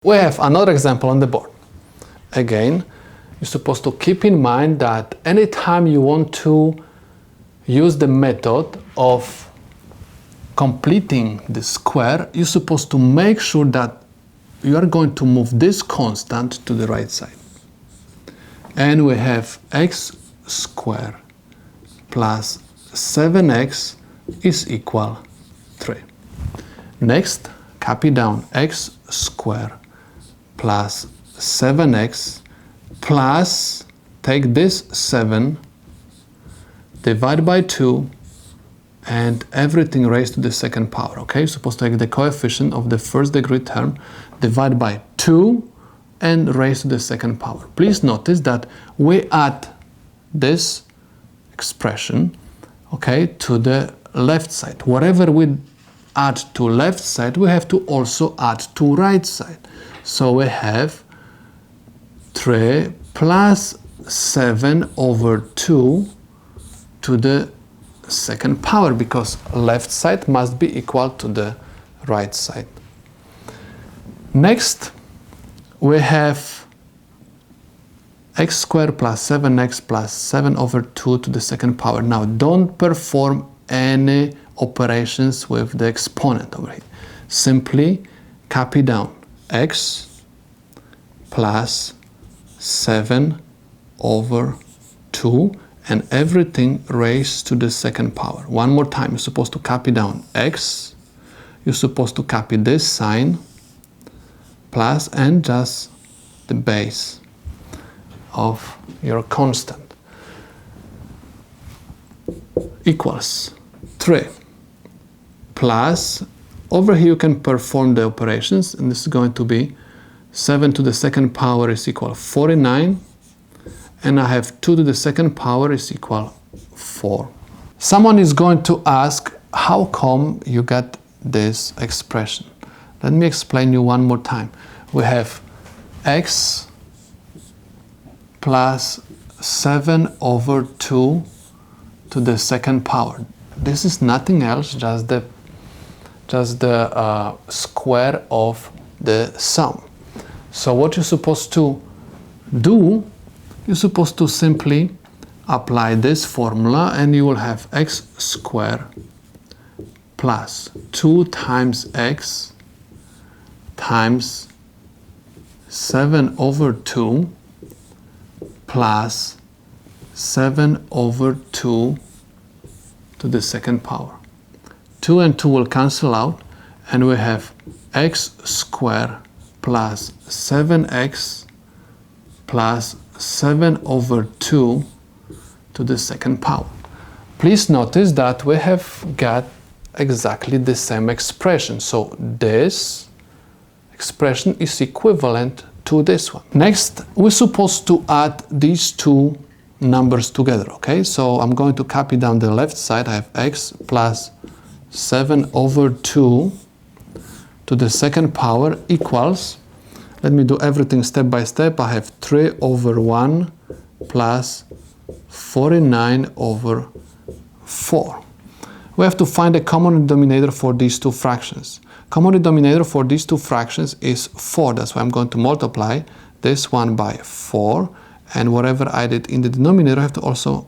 We have another example on the board. Again, you're supposed to keep in mind that anytime you want to use the method of completing the square, you're supposed to make sure that you are going to move this constant to the right side. And we have x squared plus 7x is equal 3. Next, copy down x squared plus 7x plus, take this 7, divide by 2, and everything raised to the second power. Okay, you're supposed to take the coefficient of the first degree term, divide by 2, and raise to the second power. Please notice that we add this expression, okay, to the left side. Whatever we add to left side, we have to also add to right side. So we have 3 plus 7 over 2 to the second power, because left side must be equal to the right side. Next, we have x squared plus 7x plus 7 over 2 to the second power. Now, don't perform any operations with the exponent over here. Simply copy down x plus 7 over 2 and everything raised to the second power. One more time, you're supposed to copy down x, you're supposed to copy this sign, plus and just the base of your constant equals 3 plus, over here you can perform the operations, and this is going to be 7 to the second power is equal 49, and I have 2 to the second power is equal 4. Someone is going to ask, how come you get this expression? Let me explain you one more time. We have x plus 7 over 2 to the second power. This is nothing else, just the square of the sum. So what you're supposed to do, you're supposed to simply apply this formula, and you will have x squared plus 2 times x times 7 over 2 plus 7 over 2 to the second power. 2 and 2 will cancel out, and we have x squared plus 7x plus 7 over 2 to the second power. Please notice that we have got exactly the same expression. So this expression is equivalent to this one. Next, we're supposed to add these two numbers together, okay? So I'm going to copy down the left side. I have x plus 7 over 2 to the second power equals, let me do everything step by step. I have 3 over 1 plus 49 over 4. We have to find a common denominator for these two fractions. Common denominator for these two fractions is 4. That's why I'm going to multiply this one by 4. And whatever I did in the denominator, I have to also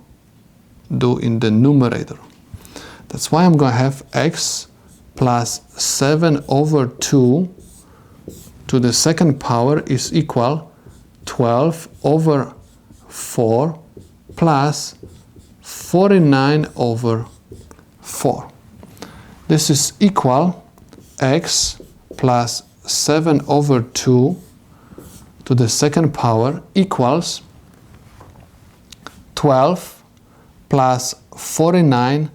do in the numerator. That's why I'm going to have x plus 7 over 2 to the second power is equal 12 over 4 plus 49 over 4. This is equal x plus 7 over 2 to the second power equals 12 plus 49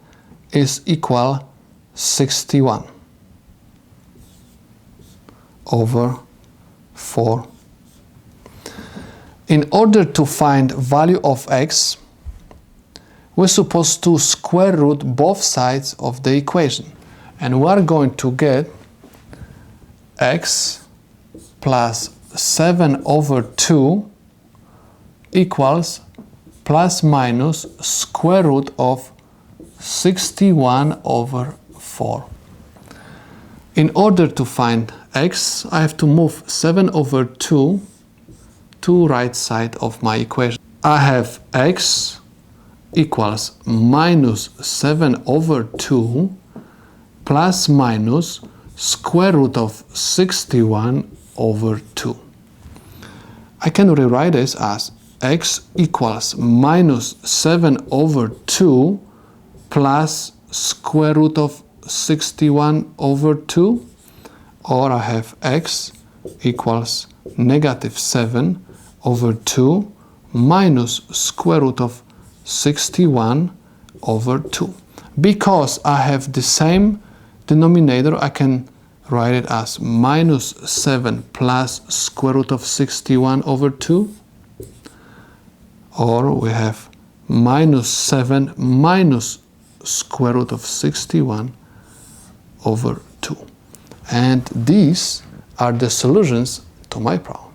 is equal 61 over 4. In order to find value of x, we're supposed to square root both sides of the equation, and we're going to get x plus 7 over 2 equals plus minus square root of 61 over 4. In order to find x, I have to move 7 over 2 to right side of my equation. I have x equals minus 7 over 2 plus minus square root of 61 over 2. I can rewrite this as x equals minus 7 over 2 plus square root of 61 over 2, or I have x equals negative 7 over 2 minus square root of 61 over 2. Because I have the same denominator, I can write it as minus 7 plus square root of 61 over 2, or we have minus 7 minus square root of 61 over 2. And these are the solutions to my problem.